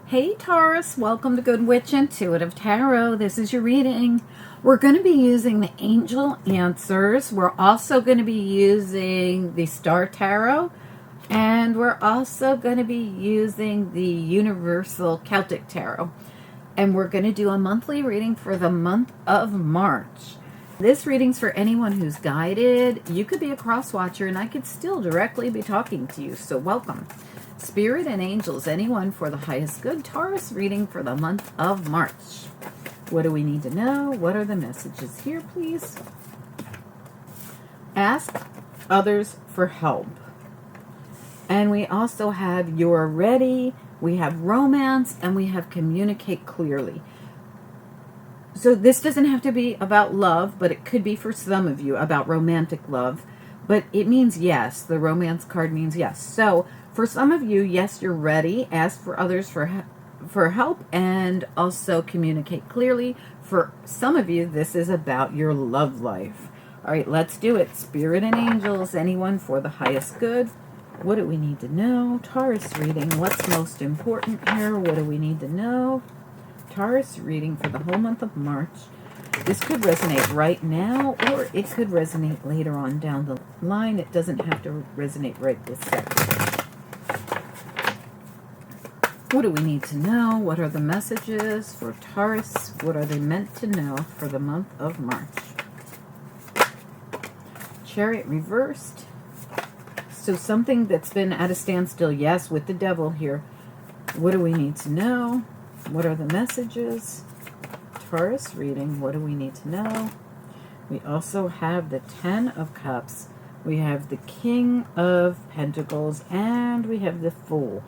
Hey Taurus, welcome to Good Witch Intuitive Tarot. This is your reading. We're going to be using the Angel Answers. We're also going to be using the Star Tarot. And we're also going to be using the Universal Celtic Tarot. And we're going to do a monthly reading for the month of March. This reading's for anyone who's guided. You could be a cross watcher and I could still directly be talking to you. So welcome. Spirit and angels, anyone for the highest good. Taurus reading for the month of March. What do we need to know? What are the messages here, please? Ask others for help. And we also have you're ready. We have romance and we have communicate clearly. So this doesn't have to be about love, but it could be for some of you about romantic love. But it means yes. The romance card means yes. So for some of you, yes, you're ready. Ask for others for help and also communicate clearly. For some of you, this is about your love life. All right, let's do it. Spirit and angels, anyone for the highest good. What do we need to know? Taurus reading, what's most important here? What do we need to know? Taurus reading for the whole month of March. This could resonate right now, or it could resonate later on down the line. It doesn't have to resonate right this second. What do we need to know? What are the messages for Taurus? What are they meant to know for the month of March? Chariot reversed. So something that's been at a standstill, yes, with the devil here. What do we need to know? What are the messages? Taurus reading, what do we need to know? We also have the Ten of Cups. We have the King of Pentacles, and we have the Fool.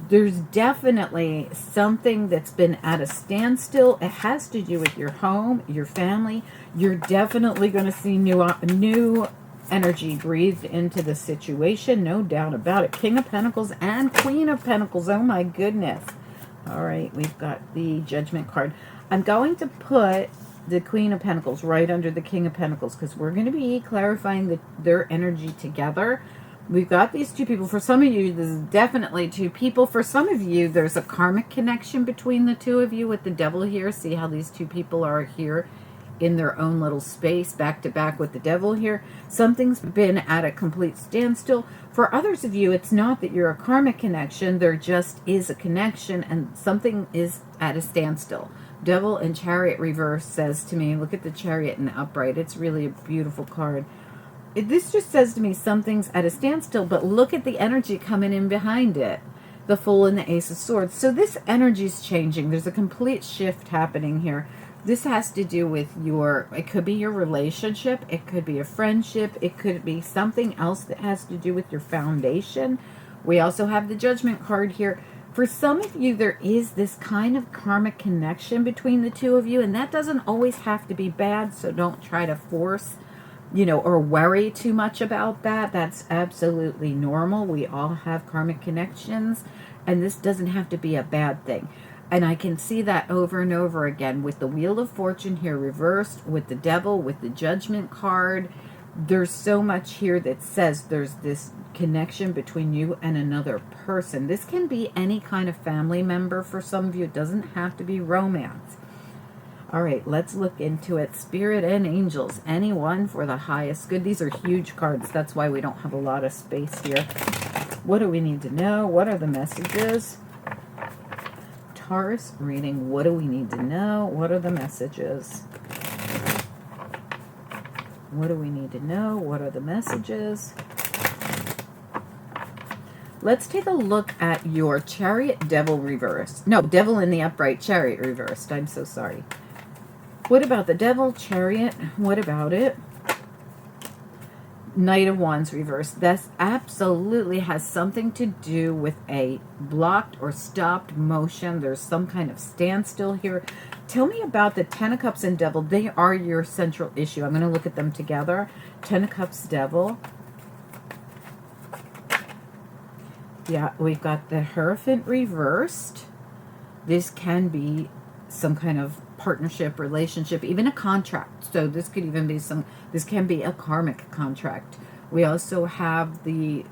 There's definitely something that's been at a standstill. It has to do with your home, your family. You're definitely going to see new energy breathed into the situation, no doubt about it. King of Pentacles and Queen of Pentacles. Oh my goodness. All right, we've got the Judgment card. I'm going to put the Queen of Pentacles right under the King of Pentacles because we're going to be clarifying their energy together. We've got these two people. For some of you, this is definitely two people. For some of you, there's a karmic connection between the two of you with the devil here. See how these two people are here in their own little space, back to back with the devil here. Something's been at a complete standstill. For others of you, it's not that you're a karmic connection. There just is a connection and something is at a standstill. Devil and Chariot reverse says to me, look at the Chariot in the upright. It's really a beautiful card. This just says to me something's at a standstill, but look at the energy coming in behind it. The Fool and the Ace of Swords. So this energy is changing. There's a complete shift happening here. This has to do with it could be your relationship. It could be a friendship. It could be something else that has to do with your foundation. We also have the Judgment card here. For some of you, there is this kind of karmic connection between the two of you, and that doesn't always have to be bad, so don't try to force or worry too much about that. That's absolutely normal. We all have karmic connections, and this doesn't have to be a bad thing. And I can see that over and over again with the Wheel of Fortune here reversed, with the Devil, with the Judgment card. There's so much here that says there's this connection between you and another person. This can be any kind of family member for some of you. It doesn't have to be romance. All right, let's look into it. Spirit and angels, anyone for the highest good. These are huge cards. That's why we don't have a lot of space here. What do we need to know? What are the messages? Taurus reading, what do we need to know? What are the messages? What do we need to know? What are the messages? Let's take a look at your Chariot, Devil reversed. No, Devil in the upright, Chariot reversed. I'm so sorry. What about the Devil, Chariot? What about it? Knight of Wands reversed. This absolutely has something to do with a blocked or stopped motion. There's some kind of standstill here. Tell me about the Ten of Cups and Devil. They are your central issue. I'm going to look at them together. Ten of Cups, Devil. Yeah, we've got the Hierophant reversed. This can be some kind of partnership, relationship, even a contract. So this could even be this can be a karmic contract. We also have the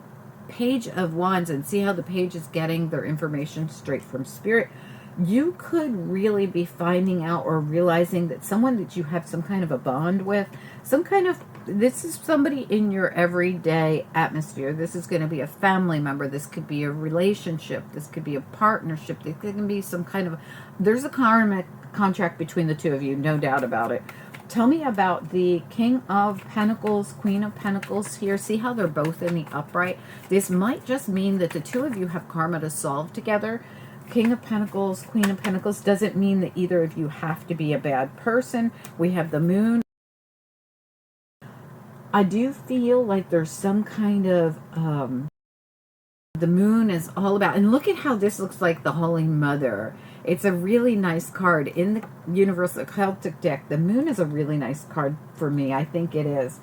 Page of Wands, and see how the page is getting their information straight from Spirit. You could really be finding out or realizing that someone that you have some kind of a bond with, this is somebody in your everyday atmosphere. This is going to be a family member. This could be a relationship. This could be a partnership. This can be some kind of, there's a karmic contract between the two of you, no doubt about it. Tell me about the King of Pentacles, Queen of Pentacles here. See how they're both in the upright? This might just mean that the two of you have karma to solve together. King of Pentacles, Queen of Pentacles doesn't mean that either of you have to be a bad person. We have the Moon. I do feel like there's some kind of, the Moon is all about, and look at how this looks like the Holy Mother. It's a really nice card. In the Universal Celtic deck, the Moon is a really nice card for me. I think it is.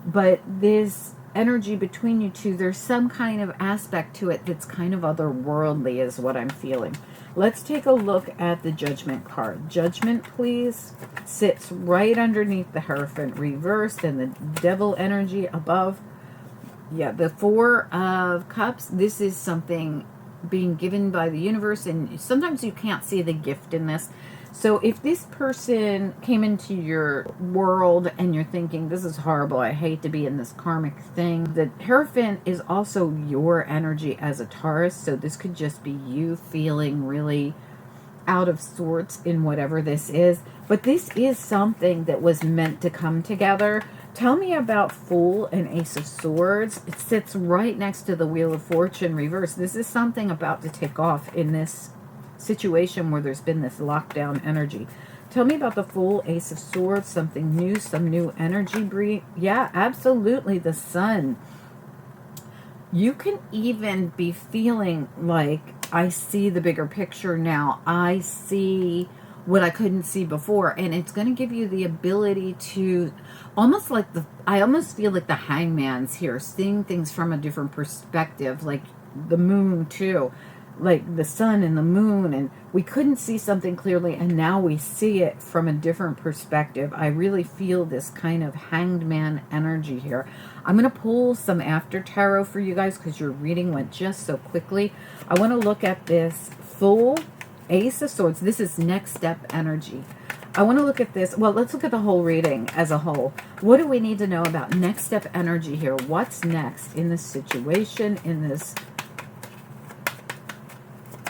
But this energy between you two, there's some kind of aspect to it that's kind of otherworldly is what I'm feeling. Let's take a look at the Judgment card. Judgment, please, sits right underneath the Hierophant reversed and the Devil energy above. Yeah, the Four of Cups. This is something being given by the universe, and sometimes you can't see the gift in this. So if this person came into your world and you're thinking, this is horrible, I hate to be in this karmic thing, the Hierophant is also your energy as a Taurus. So this could just be you feeling really out of sorts in whatever this is. But this is something that was meant to come together. Tell me about Fool and Ace of Swords. It sits right next to the Wheel of Fortune reverse. This is something about to take off in this situation where there's been this lockdown energy. Tell me about the Fool, Ace of Swords, something new, some new energy. Yeah, absolutely, the Sun. You can even be feeling like, I see the bigger picture now. I see what I couldn't see before. And it's going to give you the ability to almost like I almost feel like the Hangman's here, seeing things from a different perspective, like the Moon too, like the Sun and the Moon. And we couldn't see something clearly, and now we see it from a different perspective. I really feel this kind of Hanged Man energy here. I'm going to pull some after tarot for you guys because your reading went just so quickly. I want to look at this Fool, Ace of Swords. This is next step energy. I want to look at this. Well, let's look at the whole reading as a whole. What do we need to know about next step energy here? What's next in this situation, in this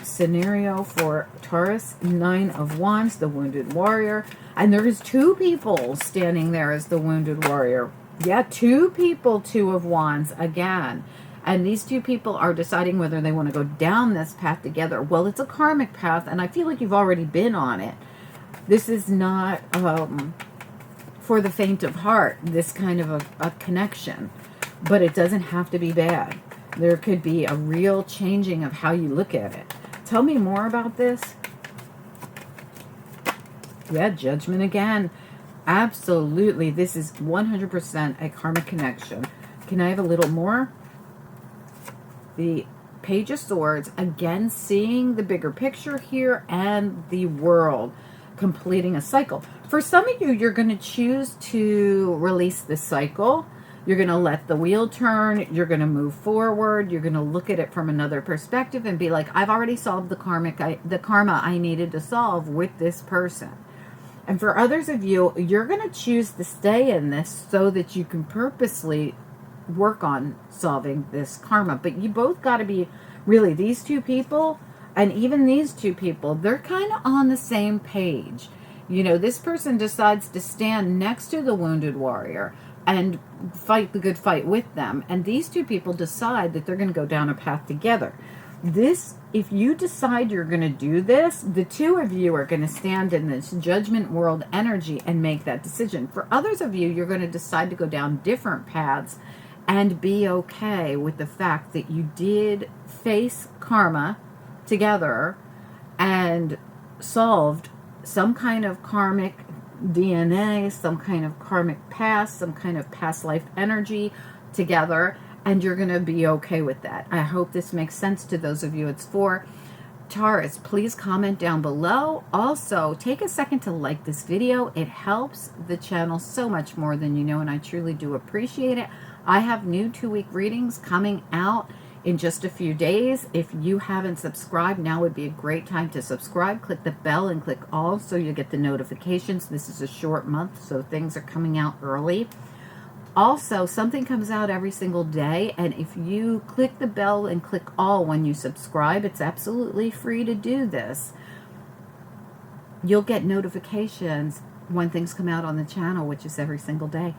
scenario for Taurus? Nine of Wands, the Wounded Warrior. And there is two people standing there as the Wounded Warrior. Yeah, two people, Two of Wands again. And these two people are deciding whether they want to go down this path together. Well, it's a karmic path, and I feel like you've already been on it. This is not for the faint of heart, this kind of a connection. But it doesn't have to be bad. There could be a real changing of how you look at it. Tell me more about this. Yeah, Judgment again. Absolutely. This is 100% a karmic connection. Can I have a little more? The Page of Swords, again, seeing the bigger picture here and the world, completing a cycle. For some of you, you're going to choose to release the cycle. You're going to let the wheel turn. You're going to move forward. You're going to look at it from another perspective and be like, I've already solved the karma I needed to solve with this person. And for others of you, you're going to choose to stay in this so that you can purposely work on solving this karma. But you both got to be, really, these two people and even these two people, they're kind of on the same page. You know, this person decides to stand next to the Wounded Warrior and fight the good fight with them. And these two people decide that they're going to go down a path together. This, if you decide you're going to do this, the two of you are going to stand in this Judgment world energy and make that decision. For others of you, you're going to decide to go down different paths and be okay with the fact that you did face karma together and solved some kind of karmic DNA, some kind of karmic past, some kind of past life energy together, and you're going to be okay with that. I hope this makes sense to those of you it's for. Taurus, please comment down below. Also, take a second to like this video. It helps the channel so much more than you know, and I truly do appreciate it. I have new 2-week readings coming out in just a few days. If you haven't subscribed, now would be a great time to subscribe. Click the bell and click all so you get the notifications. This is a short month, so things are coming out early. Also, something comes out every single day, and if you click the bell and click all when you subscribe, it's absolutely free to do this. You'll get notifications when things come out on the channel, which is every single day.